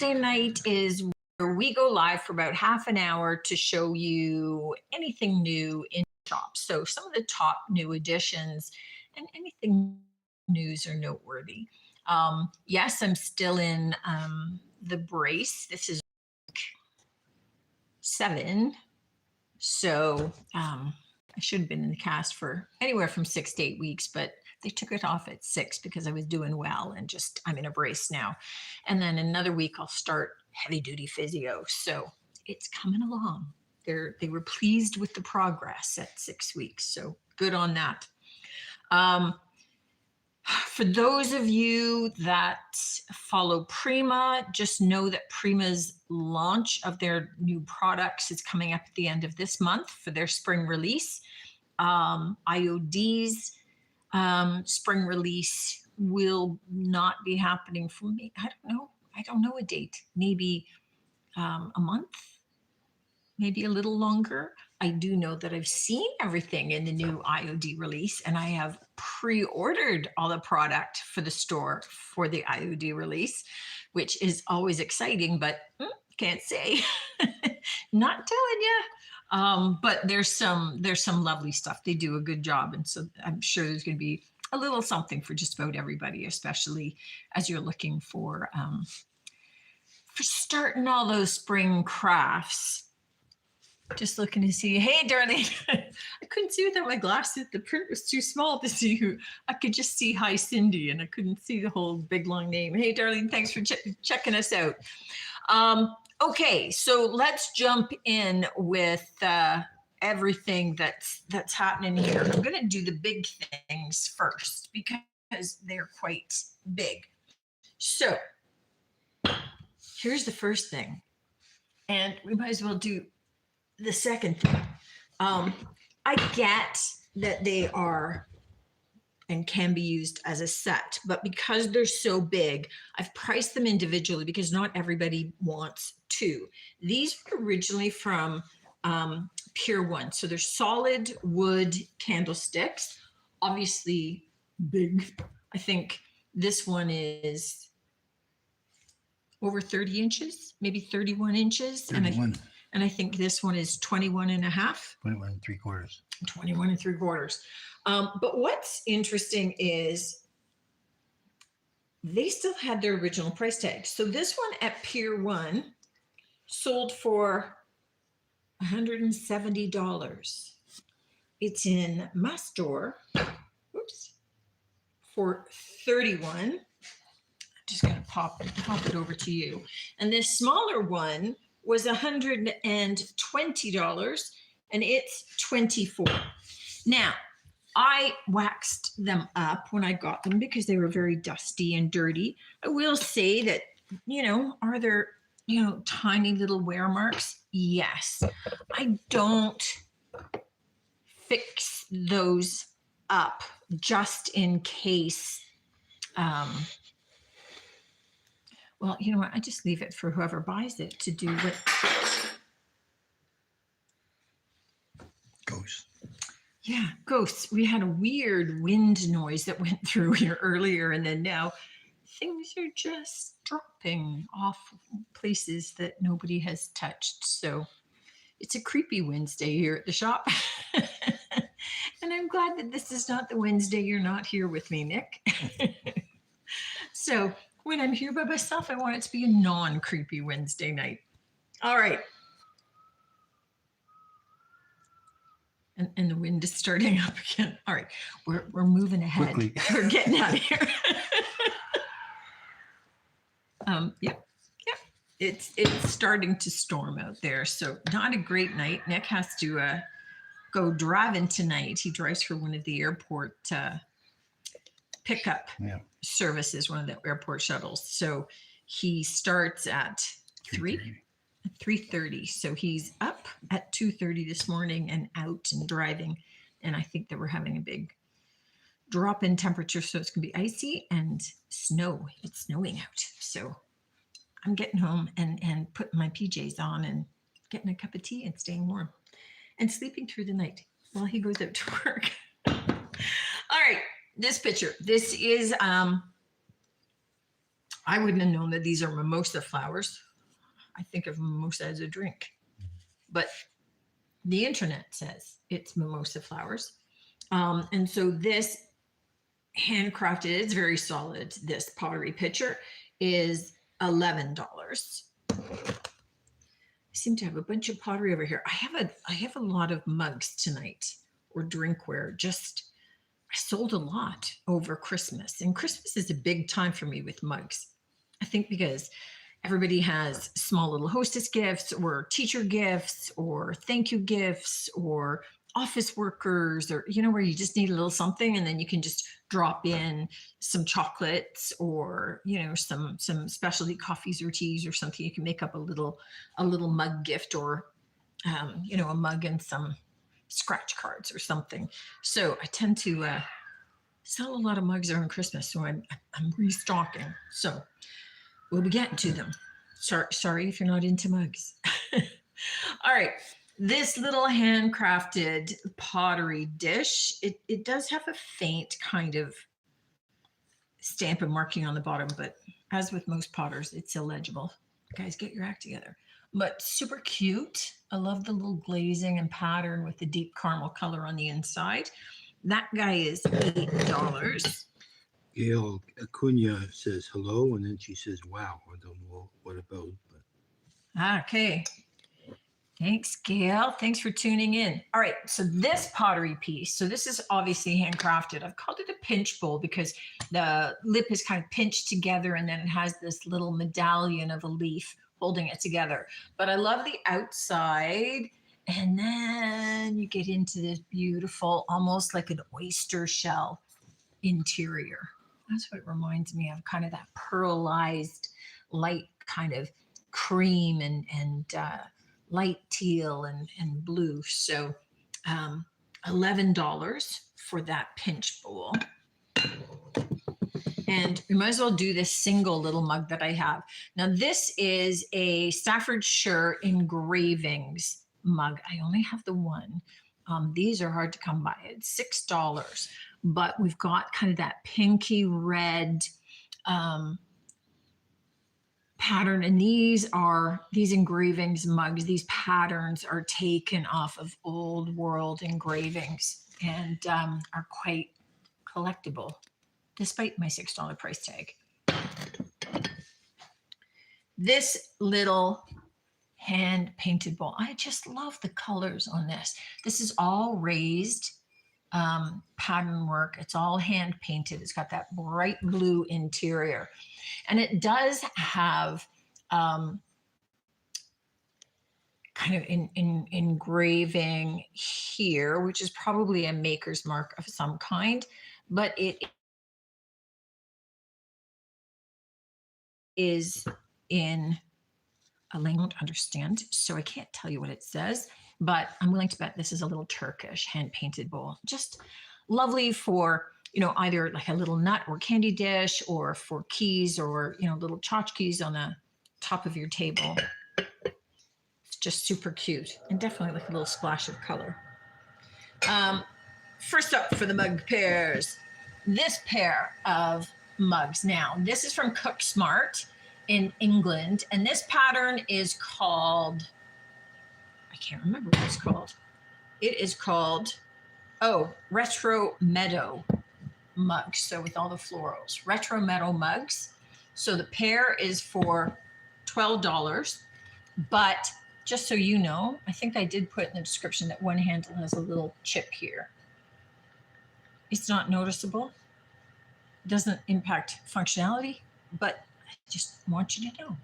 Wednesday night is where we go live for about half an hour to show you anything new in shops. So some of the top new additions and anything news or noteworthy. Yes, I'm still in the brace. This is week 7. So I should have been in the cast for anywhere from 6 to 8 weeks, but they took it off at 6 because I was doing well and just I'm in a brace now. And then another week I'll start heavy duty physio. So it's coming along. They were pleased with the progress at 6 weeks. So good on that. For those of you that follow Prima, just know that Prima's launch of their new products is coming up at the end of this month for their spring release. IOD's spring release will not be happening for me. I don't know a date. Maybe a month, maybe a little longer. I do know that I've seen everything in the new IOD release, and I have pre-ordered all the product for the store for the IOD release, which is always exciting, but can't say. Not telling you. But there's some lovely stuff. They do a good job, and so I'm sure there's going to be a little something for just about everybody, especially as you're looking for starting all those spring crafts. Just looking to see, hey, darling. I couldn't see without my glasses. The print was too small to see who. I could just see hi, Cindy, and I couldn't see the whole big long name. Hey, darling, thanks for checking us out. Okay, so let's jump in with everything that's happening here. I'm going to do the big things first because they're quite big. So here's the first thing, and we might as well do the second thing. I get that they are and can be used as a set, but because they're so big, I've priced them individually because not everybody wants two. These were originally from Pier 1. So they're solid wood candlesticks, obviously big. I think this one is over 30 inches, maybe 31 inches. 31. And I think this one is 21 and a half. 21 and 3/4. 21 and 3/4. But what's interesting is they still had their original price tag. So this one at Pier 1 sold for $170. It's in my store, for $31. I'm just gonna pop it over to you. And this smaller one was $120 and it's $24. Now, I waxed them up when I got them because they were very dusty and dirty. I will say that, are there, tiny little wear marks? Yes. I don't fix those up just in case. Well, you know what? I just leave it for whoever buys it to do what. Ghosts. Yeah, ghosts. We had a weird wind noise that went through here earlier, and then now things are just dropping off places that nobody has touched. So it's a creepy Wednesday here at the shop. And I'm glad that this is not the Wednesday you're not here with me, Nick. So when I'm here by myself, I want it to be a non-creepy Wednesday night. All right. And the wind is starting up again. All right, we're moving ahead. Quickly. We're getting out of here. Yeah. It's starting to storm out there, so not a great night. Nick has to go driving tonight. He drives for one of the airport pickup services, one of the airport shuttles. So he starts at 3:30. So he's up at 2:30 this morning and out and driving. And I think that we're having a big drop in temperature. So it's going to be icy and snow. It's snowing out. So I'm getting home and putting my PJs on and getting a cup of tea and staying warm and sleeping through the night while he goes out to work. All right. This picture. This is I wouldn't have known that these are mimosa flowers. I think of mimosa as a drink, but the internet says it's mimosa flowers. And so this handcrafted, it's very solid. This pottery pitcher is $11. I seem to have a bunch of pottery over here. I have a lot of mugs tonight, or drinkware. Just I sold a lot over Christmas, and Christmas is a big time for me with mugs. I think because everybody has small little hostess gifts or teacher gifts or thank you gifts or office workers, or where you just need a little something, and then you can just drop in some chocolates or some specialty coffees or teas or something. You can make up a little mug gift, or a mug and some scratch cards or something. So I tend to sell a lot of mugs around Christmas, so I'm restocking. So we'll be getting to them. Sorry if you're not into mugs. All right. This little handcrafted pottery dish, it does have a faint kind of stamp and marking on the bottom, but as with most potters, it's illegible. Guys, get your act together. But super cute. I love the little glazing and pattern with the deep caramel color on the inside. That guy is $8. Gail Acuna says hello, and then she says, wow. I don't know what about, but Okay. Thanks, Gail. Thanks for tuning in. All right, so this pottery piece, so this is obviously handcrafted. I've called it a pinch bowl because the lip is kind of pinched together, and then it has this little medallion of a leaf holding it together. But I love the outside, and then you get into this beautiful, almost like an oyster shell interior. That's what it reminds me of, kind of that pearlized, light kind of cream and light teal and blue. So $11 for that pinch bowl. And we might as well do this single little mug that I have. Now this is a Staffordshire engravings mug. I only have the one. These are hard to come by. It's $6, but we've got kind of that pinky red pattern, and these engravings mugs, these patterns are taken off of old world engravings and are quite collectible despite my $6 price tag. This little hand painted bowl, I just love the colors on this. This is all raised pattern work. It's all hand painted. It's got that bright blue interior. And it does have kind of engraving here, which is probably a maker's mark of some kind, but it is in a language I don't understand, so I can't tell you what it says, but I'm willing to bet this is a little Turkish hand-painted bowl. Just lovely for either like a little nut or candy dish, or for keys, or little tchotchkes on the top of your table. It's just super cute, and definitely like a little splash of color. First up for the mug pairs, this pair of mugs. Now, this is from Cook Smart in England, and this pattern is called, I can't remember what it's called. It is called, Retro Meadow mugs. So with all the florals, Retro Meadow mugs. So the pair is for $12, but just so you know, I think I did put in the description that one handle has a little chip here. It's not noticeable. It doesn't impact functionality, but I just want you to know.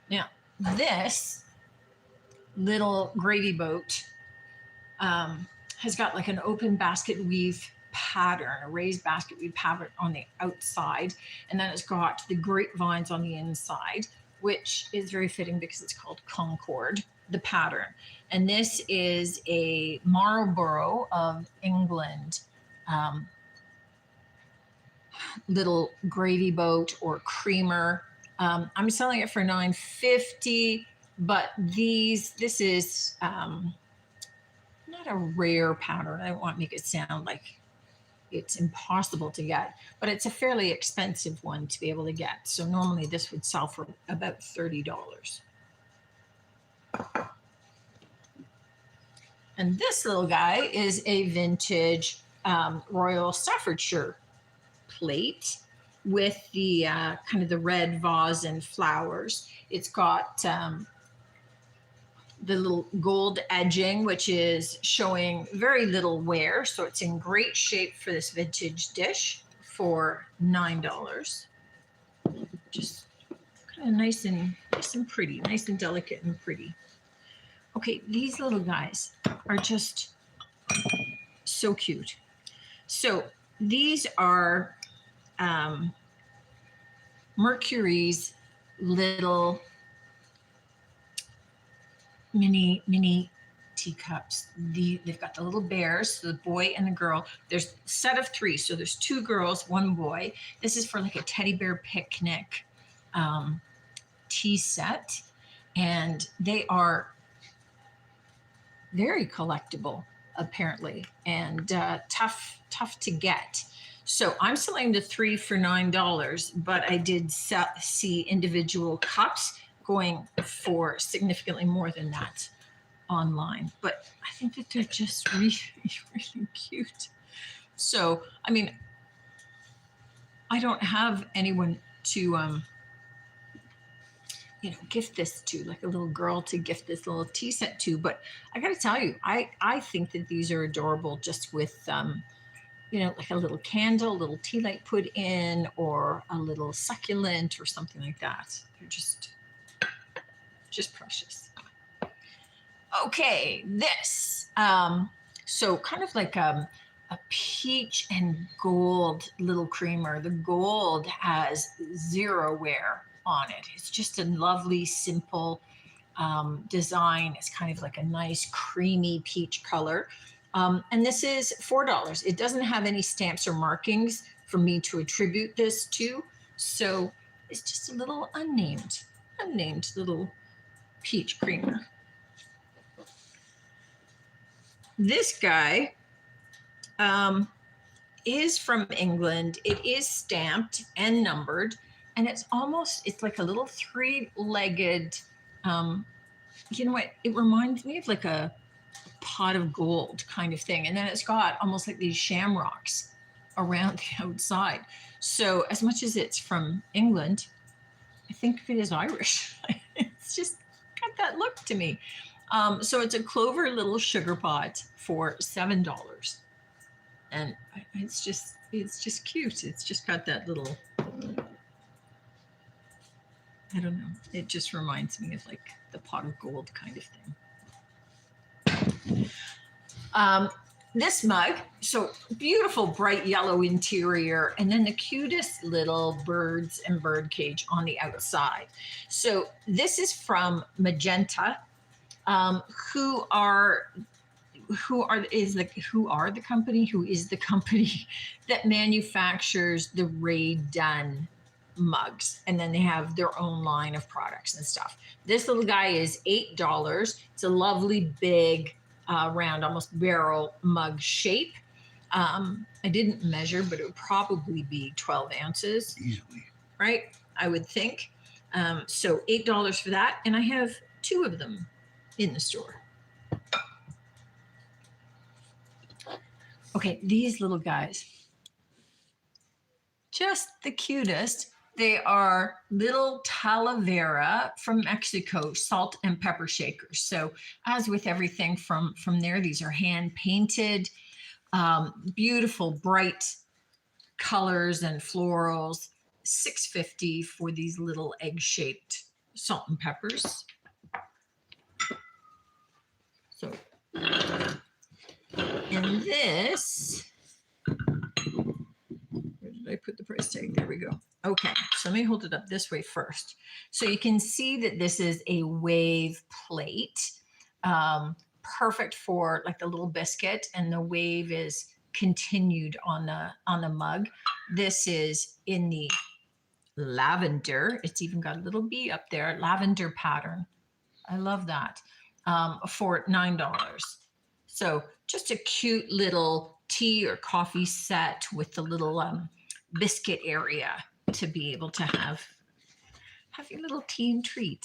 Now, this little gravy boat has got like an open basket weave pattern, a raised basket weave pattern on the outside, and then it's got the grapevines on the inside, which is very fitting because it's called Concord, the pattern. And this is a Marlborough of England little gravy boat or creamer. I'm selling it for $9.50, but this is not a rare pattern. I don't want to make it sound like it's impossible to get, but it's a fairly expensive one to be able to get. So normally this would sell for about $30. And this little guy is a vintage Royal Staffordshire plate with the kind of the red vase and flowers. It's got the little gold edging, which is showing very little wear. So it's in great shape for this vintage dish for $9. Just kind of nice and pretty, nice and delicate and pretty. Okay, these little guys are just so cute. So these are Mercury's little mini teacups. They've got the little bears, so the boy and the girl. There's a set of 3, so there's 2 girls, 1 boy. This is for like a teddy bear picnic tea set, and they are very collectible apparently, and tough to get. So I'm selling the 3 for $9, but I did see individual cups going for significantly more than that online. But I think that they're just really, really cute. So, I mean, I don't have anyone to, gift this to, like a little girl to gift this little tea set to. But I got to tell you, I think that these are adorable just with, like a little candle, a little tea light put in, or a little succulent or something like that. They're just precious. Okay, this. So kind of like a peach and gold little creamer. The gold has 0 wear on it. It's just a lovely, simple design. It's kind of like a nice creamy peach color. And this is $4. It doesn't have any stamps or markings for me to attribute this to. So it's just a little unnamed little peach creamer. This guy is from England. It is stamped and numbered, and it's like a little 3-legged, you know what? It reminds me of like a pot of gold kind of thing. And then it's got almost like these shamrocks around the outside. So as much as it's from England, I think it is Irish. It's just got that look to me. So it's a clover little sugar pot for $7. And it's just cute. It's just got that little, I don't know. It just reminds me of like the pot of gold kind of thing. This mug, so beautiful bright yellow interior, and then the cutest little birds and bird cage on the outside. So this is from Magenta, who is the company that manufactures the Ray Dunn mugs, and then they have their own line of products and stuff. This little guy is $8. It's a lovely big round, almost barrel mug shape. I didn't measure, but it would probably be 12 ounces. Easily. Right? I would think. So $8 for that. And I have 2 of them in the store. Okay, these little guys, just the cutest. They are little Talavera from Mexico salt and pepper shakers. So as with everything from there, these are hand painted, beautiful, bright colors and florals. $6.50 for these little egg-shaped salt and peppers. So, and this, where did I put the price tag? There we go. Okay, so let me hold it up this way first. So you can see that this is a wave plate, perfect for like the little biscuit, and the wave is continued on the mug. This is in the lavender. It's even got a little bee up there, lavender pattern. I love that. For $9. So just a cute little tea or coffee set with the little biscuit area to be able to have your little tea and treat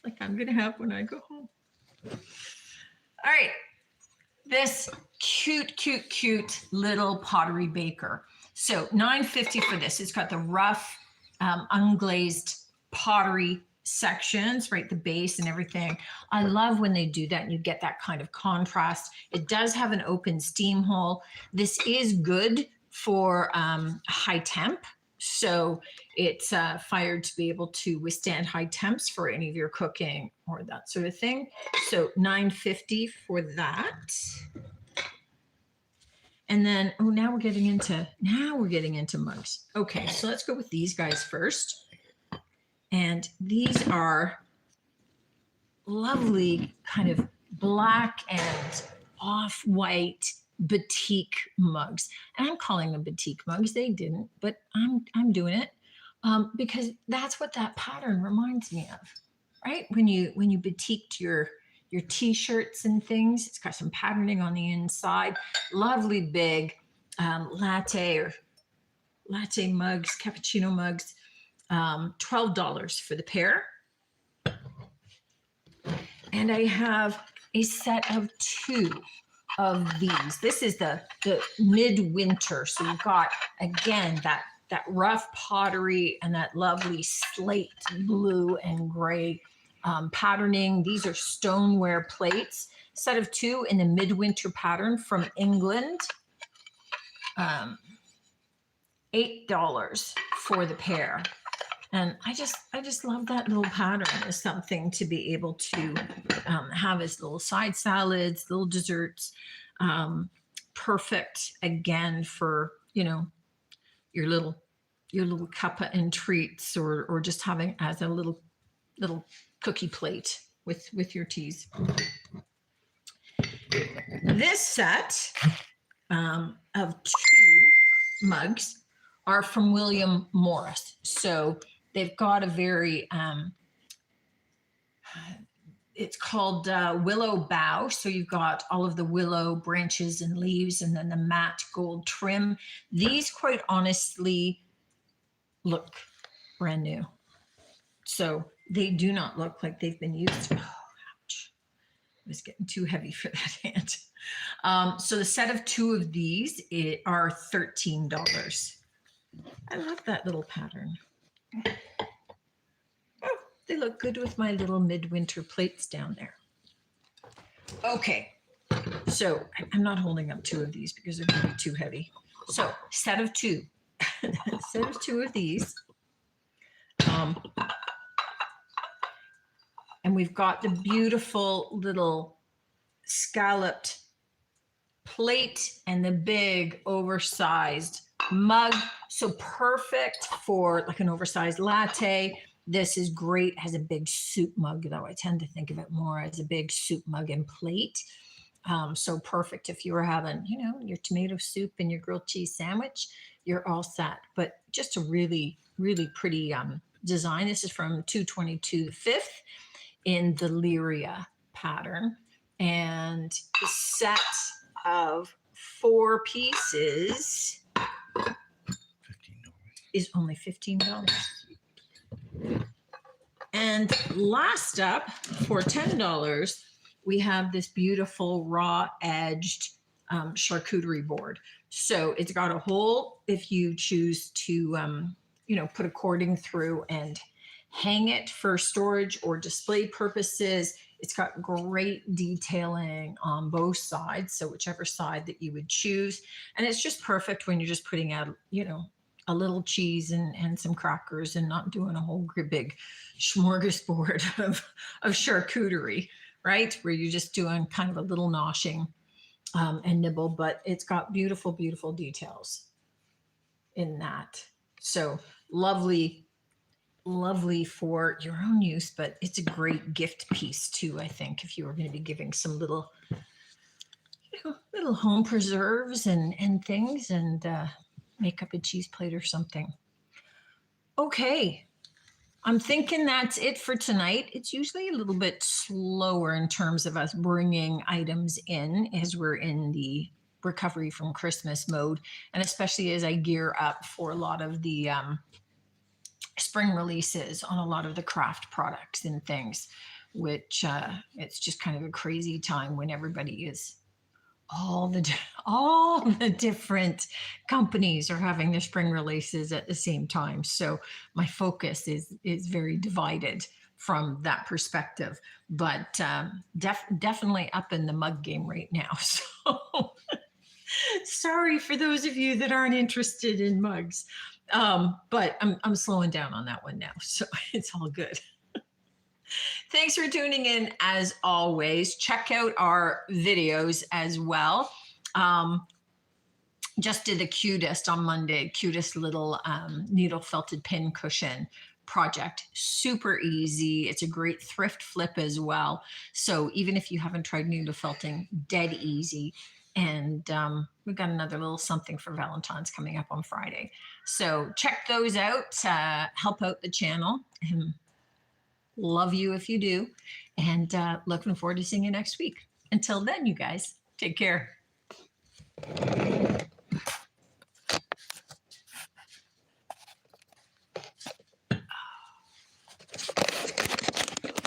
like I'm gonna have when I go home. All right, this cute little pottery baker. So $9.50 for this. It's got the rough unglazed pottery sections, right? The base and everything. I love when they do that and you get that kind of contrast. It does have an open steam hole. This is good for high temp. So it's fired to be able to withstand high temps for any of your cooking or that sort of thing. So $9.50 for that. And then, oh, now we're getting into mugs. Okay, so let's go with these guys first. And these are lovely kind of black and off-white batik mugs. And I'm calling them batik mugs. They didn't, but I'm doing it because that's what that pattern reminds me of, right? When you batiked your t-shirts and things, it's got some patterning on the inside. Lovely big latte mugs, cappuccino mugs. $12 for the pair. And I have a set of 2 of these. This is the midwinter. So you've got, again, that rough pottery and that lovely slate blue and gray patterning. These are stoneware plates. Set of 2 in the midwinter pattern from England. $8 for the pair. And I just love that little pattern as something to be able to have as little side salads, little desserts. Perfect again for, your little cuppa and treats, or just having as a little cookie plate with your teas. This set of 2 mugs are from William Morris. So they've got a very, it's called Willow Bough. So you've got all of the willow branches and leaves and then the matte gold trim. These quite honestly look brand new. So they do not look like they've been used. Oh, ouch. It was getting too heavy for that hand. So the set of 2 of these are $13. I love that little pattern. Oh, they look good with my little midwinter plates down there. Okay, so I'm not holding up 2 of these because they're going to be too heavy. So set of 2. Set of 2 of these. And we've got the beautiful little scalloped plate and the big oversized mug. So perfect for like an oversized latte. This is great. Has a big soup mug, though. I tend to think of it more as a big soup mug and plate. So perfect if you were having, your tomato soup and your grilled cheese sandwich, you're all set. But just a really, really pretty design. This is from 222 5th in the Lyria pattern. And the set of 4 pieces is only $15. And last up, for $10, we have this beautiful raw edged charcuterie board. So it's got a hole if you choose to, put a cording through and hang it for storage or display purposes. It's got great detailing on both sides. So whichever side that you would choose. And it's just perfect when you're just putting out, a little cheese and some crackers and not doing a whole big smorgasbord of charcuterie, right? Where you're just doing kind of a little noshing and nibble, but it's got beautiful, beautiful details in that. So lovely, lovely for your own use, but it's a great gift piece too, I think, if you were going to be giving some little home preserves and things and make up a cheese plate or something. Okay. I'm thinking that's it for tonight. It's usually a little bit slower in terms of us bringing items in as we're in the recovery from Christmas mode, and especially as I gear up for a lot of the spring releases on a lot of the craft products and things, which it's just kind of a crazy time when everybody is all the all the different companies are having their spring releases at the same time. So my focus is very divided from that perspective, but definitely up in the mug game right now. So sorry for those of you that aren't interested in mugs, but I'm slowing down on that one now, so it's all good. Thanks for tuning in as always. Check out our videos as well. Just did the cutest on Monday, cutest little needle felted pin cushion project. Super easy. It's a great thrift flip as well. So even if you haven't tried needle felting, dead easy. And we've got another little something for Valentine's coming up on Friday. So check those out. Help out the channel. Love you if you do. And looking forward to seeing you next week. Until then, you guys, take care.